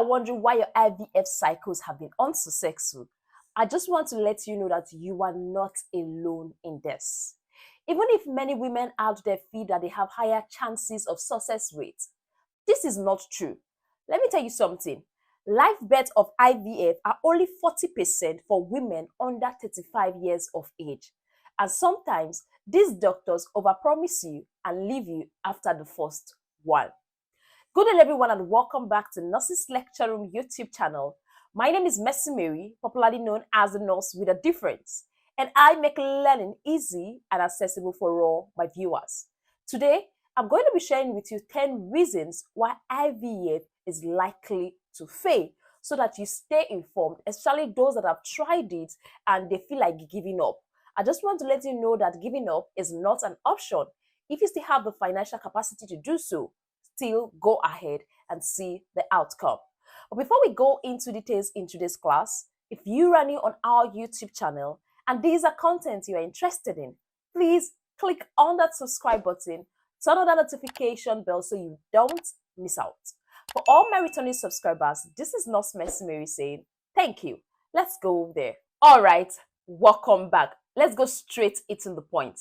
are wondering why your IVF cycles have been unsuccessful, I just want to let you know that you are not alone in this. Even if many women out there feel that they have higher chances of success rates, this is not true. Let me tell you something. Live births of IVF are only 40% for women under 35 years of age. And sometimes these doctors overpromise you and leave you after the first one. Good day, everyone, and welcome back to Nurses Lecture Room YouTube channel. My name is Mercy Mary, popularly known as the Nurse with a Difference, and I make learning easy and accessible for all my viewers. Today, I'm going to be sharing with you 10 reasons why IVF is likely to fail, so that you stay informed, especially those that have tried it and they feel like giving up. I just want to let you know that giving up is not an option. If you still have the financial capacity to do so, still go ahead and see the outcome. But before we go into details in today's class, if you're running on our YouTube channel and these are content you are interested in, please click on that subscribe button, turn on that notification bell so you don't miss out. For all my returning subscribers, this is Nurse Mercy Mary saying thank you. Let's go there. All right, welcome back. Let's go straight into the point.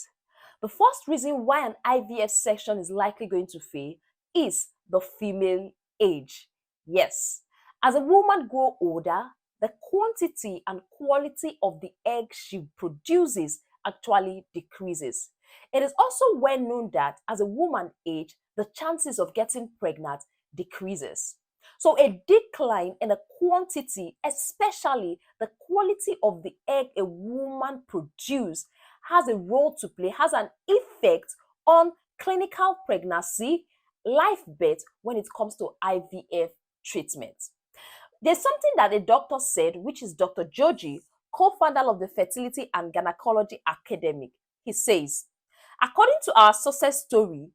The first reason why an IVF section is likely going to fail is the female age. Yes, as a woman grows older, the quantity and quality of the egg she produces actually decreases. It is also well known that as a woman ages, the chances of getting pregnant decreases. So a decline in the quantity, especially the quality of the egg a woman produces, has a role to play, has an effect on clinical pregnancy, live birth when it comes to IVF treatment. There's something that a doctor said, which is Dr. Joji, co-founder of the Fertility and Gynecology Academic. He says, according to our success story,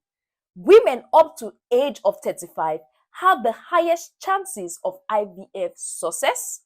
women up to age of 35 have the highest chances of IVF success,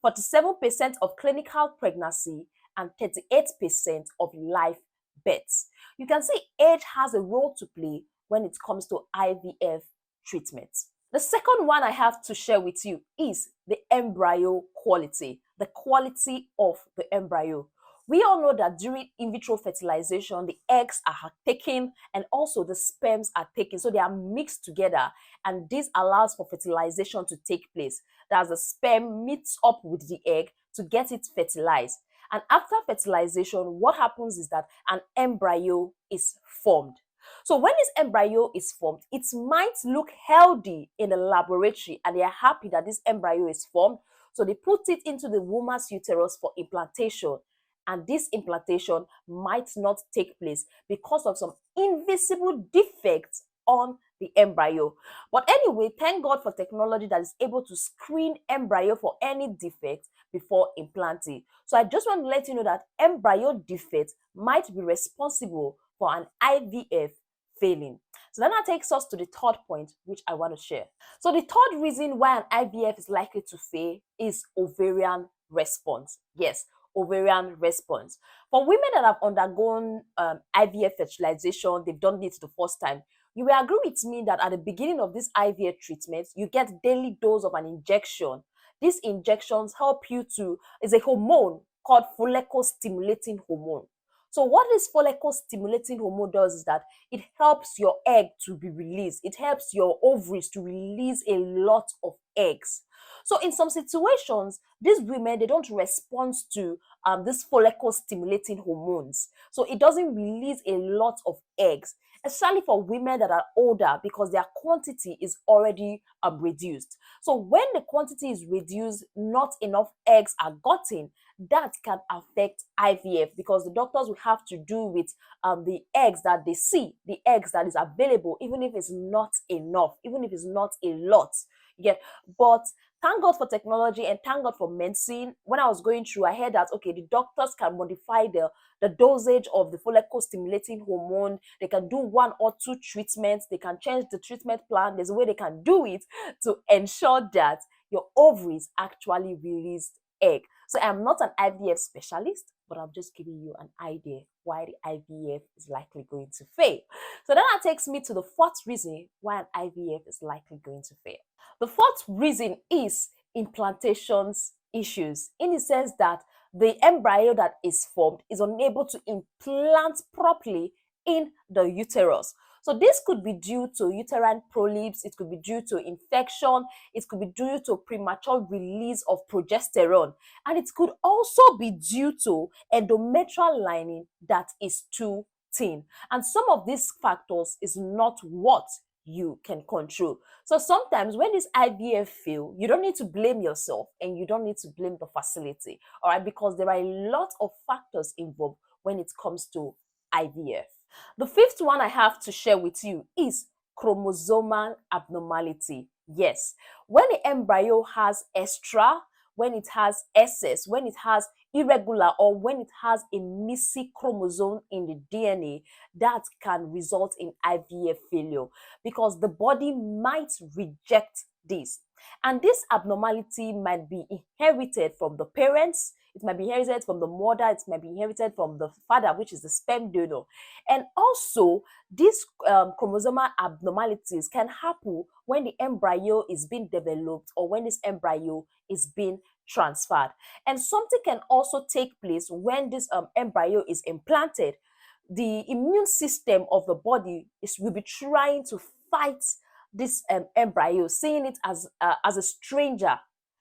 47% of clinical pregnancy, and 38% of live births. You can see age has a role to play when it comes to IVF treatment. The second one I have to share with you is the embryo quality, the quality of the embryo. We all know that during in vitro fertilization, the eggs are taken and also the sperms are taken. So they are mixed together, and this allows for fertilization to take place. That's the sperm meets up with the egg to get it fertilized. And after fertilization, what happens is that an embryo is formed. So when this embryo is formed, it might look healthy in the laboratory and they are happy that this embryo is formed. So they put it into the woman's uterus for implantation. And this implantation might not take place because of some invisible defects on the embryo. But anyway, thank God for technology that is able to screen embryo for any defect before implanting. So I just want to let you know that embryo defect might be responsible for an IVF failing. So then that takes us to the third point, which I want to share. So the third reason why an IVF is likely to fail is ovarian response. Yes, ovarian response. For women that have undergone IVF fertilization, they've done it the first time, you will agree with me that at the beginning of this IVF treatment, you get daily dose of an injection. These injections help you to, is a hormone called follicle stimulating hormone. So what this follicle stimulating hormone does is that it helps your egg to be released. It helps your ovaries to release a lot of eggs. So in some situations, these women, they don't respond to this follicle stimulating hormones. So it doesn't release a lot of eggs, especially for women that are older because their quantity is already reduced. So when the quantity is reduced, not enough eggs are gotten, that can affect IVF because the doctors will have to do with the eggs that they see, the eggs that is available, even if it's not enough, even if it's not a lot. Yeah, but thank God for technology and thank God for medicine. When I was going through, I heard that, okay, the doctors can modify the dosage of the follicle stimulating hormone. They can do 1 or 2 treatments. They can change the treatment plan. There's a way they can do it to ensure that your ovaries actually release egg. So I'm not an IVF specialist, but I'm just giving you an idea why the IVF is likely going to fail. So then that takes me to the fourth reason why an IVF is likely going to fail. The fourth reason is implantations issues, in the sense that the embryo that is formed is unable to implant properly in the uterus. So this could be due to uterine polyps, it could be due to infection, it could be due to premature release of progesterone, and it could also be due to endometrial lining that is too thin. And some of these factors is not what you can control. So sometimes when this IVF fail, you don't need to blame yourself and you don't need to blame the facility, all right, because there are a lot of factors involved when it comes to IVF. The fifth one I have to share with you is chromosomal abnormality. Yes, when the embryo has extra, when it has excess, when it has irregular, or when it has a missing chromosome in the DNA, that can result in IVF failure because the body might reject this. And this abnormality might be inherited from the parents, it might be inherited from the mother, it might be inherited from the father, which is the sperm donor. And also, these chromosomal abnormalities can happen when the embryo is being developed or when this embryo is being transferred. And something can also take place when this embryo is implanted. The immune system of the body will be trying to fight this embryo, seeing it as a stranger.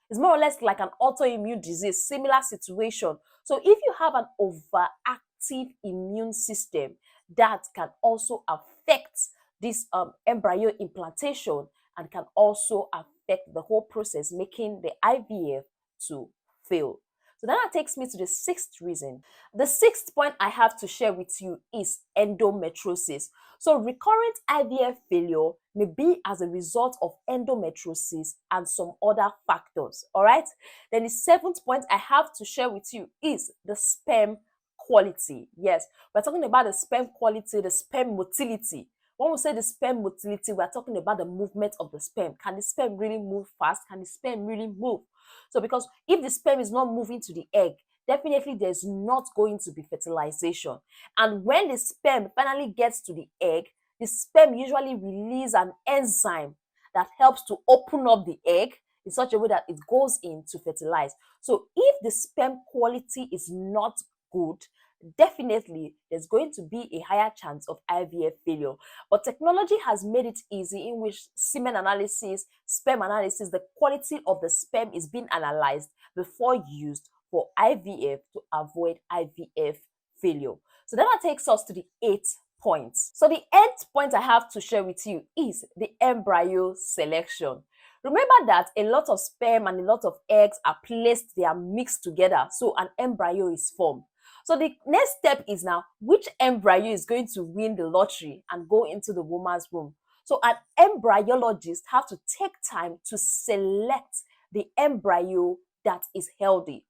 It's more or less like an autoimmune disease, similar situation. So if you have an overactive immune system, that can also affect this embryo implantation and can also affect the whole process, making the IVF to fail. So then that takes me to the sixth reason. The sixth point I have to share with you is endometriosis. So recurrent IVF failure may be as a result of endometriosis and some other factors, all right? Then the seventh point I have to share with you is the sperm quality. Yes, we're talking about the sperm quality, the sperm motility. When we say the sperm motility, we're talking about the movement of the sperm. Can the sperm really move fast? Can the sperm really move? So because if the sperm is not moving to the egg, definitely there's not going to be fertilization. And when the sperm finally gets to the egg, the sperm usually releases an enzyme that helps to open up the egg in such a way that it goes in to fertilize. So if the sperm quality is not good, definitely there's going to be a higher chance of IVF failure. But technology has made it easy, in which semen analysis, sperm analysis, the quality of the sperm is being analyzed before used for IVF to avoid IVF failure. So then that takes us to the eighth point. So the eighth point I have to share with you is the embryo selection. Remember that a lot of sperm and a lot of eggs are placed, they are mixed together, so an embryo is formed. So the next step is now, which embryo is going to win the lottery and go into the woman's womb? So an embryologist have to take time to select the embryo that is healthy.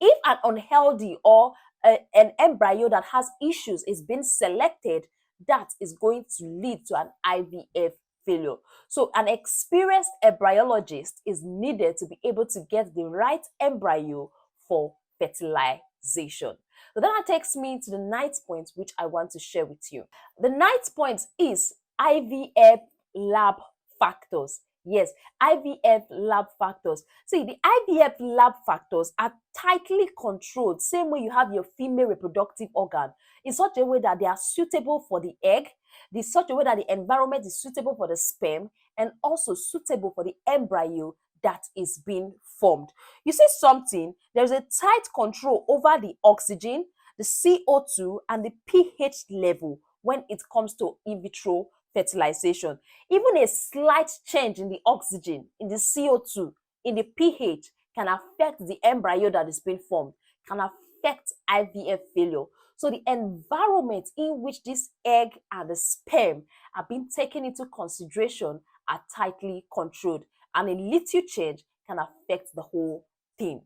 If an unhealthy or an embryo that has issues is being selected, that is going to lead to an IVF failure. So an experienced embryologist is needed to be able to get the right embryo for fertilization. So then that takes me to the ninth point, which I want to share with you. The ninth point is IVF lab factors. Yes, IVF lab factors. See, the IVF lab factors are tightly controlled, same way you have your female reproductive organ, in such a way that they are suitable for the egg, in such a way that the environment is suitable for the sperm, and also suitable for the embryo that is being formed. You see something, there's a tight control over the oxygen, the CO2, and the pH level when it comes to in vitro fertilization. Even a slight change in the oxygen, in the CO2, in the pH can affect the embryo that is being formed, can affect IVF failure. So the environment in which this egg and the sperm are being taken into consideration are tightly controlled, and a little change can affect the whole thing.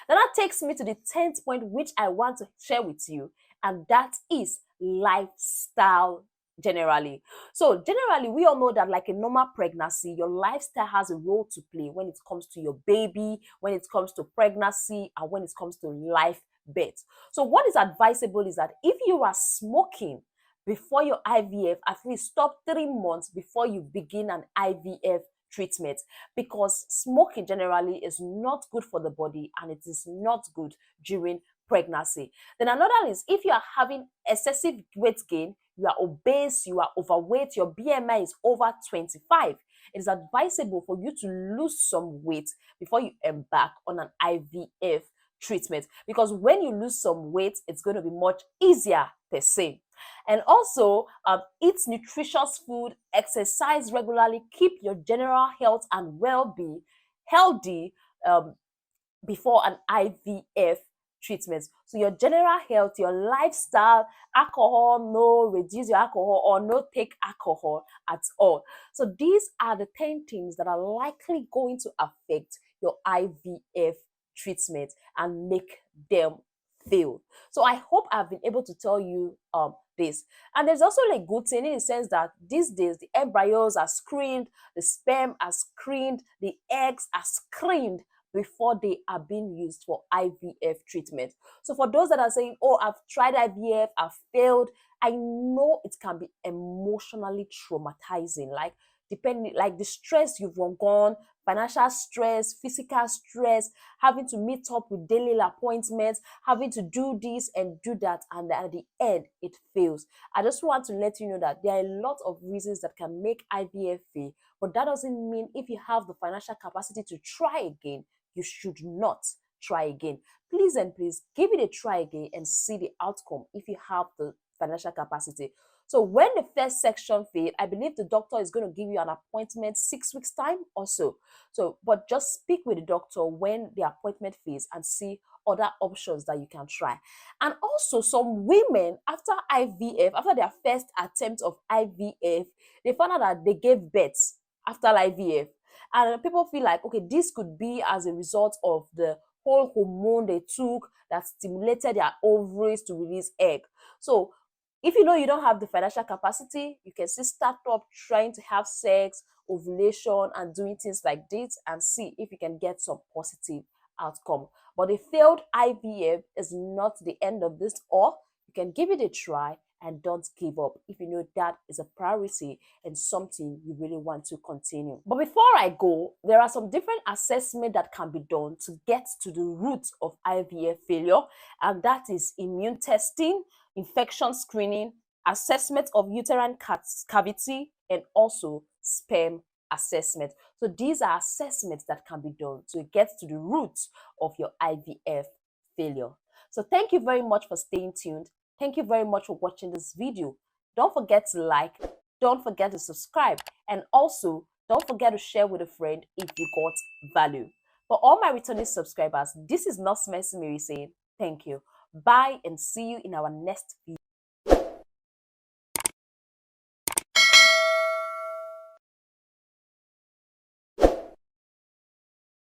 Now that takes me to the 10th point, which I want to share with you, and that is lifestyle generally. So generally, we all know that like a normal pregnancy, your lifestyle has a role to play when it comes to your baby, when it comes to pregnancy, and when it comes to life birth. So what is advisable is that if you are smoking before your IVF, at least stop 3 months before you begin an IVF treatment, because smoking generally is not good for the body and it is not good during pregnancy. Then another is if you are having excessive weight gain, you are obese, you are overweight, your BMI is over 25, it is advisable for you to lose some weight before you embark on an IVF treatment, because when you lose some weight, it's going to be much easier per se. And also, eat nutritious food, exercise regularly, keep your general health and well-being healthy before an IVF treatment. So your general health, your lifestyle, alcohol, no, reduce your alcohol or no take alcohol at all. So these are the 10 things that are likely going to affect your IVF treatment and make them fail. So I hope I've been able to tell you this. And there's also a good thing in the sense that these days the embryos are screened, the sperm are screened, the eggs are screened before they are being used for IVF treatment. So for those that are saying, oh, I've tried IVF, I've failed, I know it can be emotionally traumatizing. Like depending, like the stress you've undergone, financial stress, physical stress, having to meet up with daily appointments, having to do this and do that, and at the end it fails. I just want to let you know that there are a lot of reasons that can make IVF fail, but that doesn't mean if you have the financial capacity to try again, you should not try again. Please and please give it a try again and see the outcome if you have the financial capacity. So when the first section failed, I believe the doctor is going to give you an appointment 6 weeks time or so. But just speak with the doctor when the appointment fails and see other options that you can try. And also some women after IVF, after their first attempt of IVF, they found out that they gave birth after IVF. And people feel like, okay, this could be as a result of the whole hormone they took that stimulated their ovaries to release egg. So if you know you don't have the financial capacity, you can still start up trying to have sex, ovulation, and doing things like this and see if you can get some positive outcome. But a failed IVF is not the end of this, or you can give it a try and don't give up if you know that is a priority and something you really want to continue. But before I go, there are some different assessments that can be done to get to the root of IVF failure, and that is immune testing, infection screening, assessment of uterine cavity, and also sperm assessment. So these are assessments that can be done to get to the root of your IVF failure. So thank you very much for staying tuned. Thank you very much for watching this video. Don't forget to like, don't forget to subscribe, and also don't forget to share with a friend if you got value. For all my returning subscribers, this is Nurse Mercy Mary saying thank you. Bye and see you in our next video.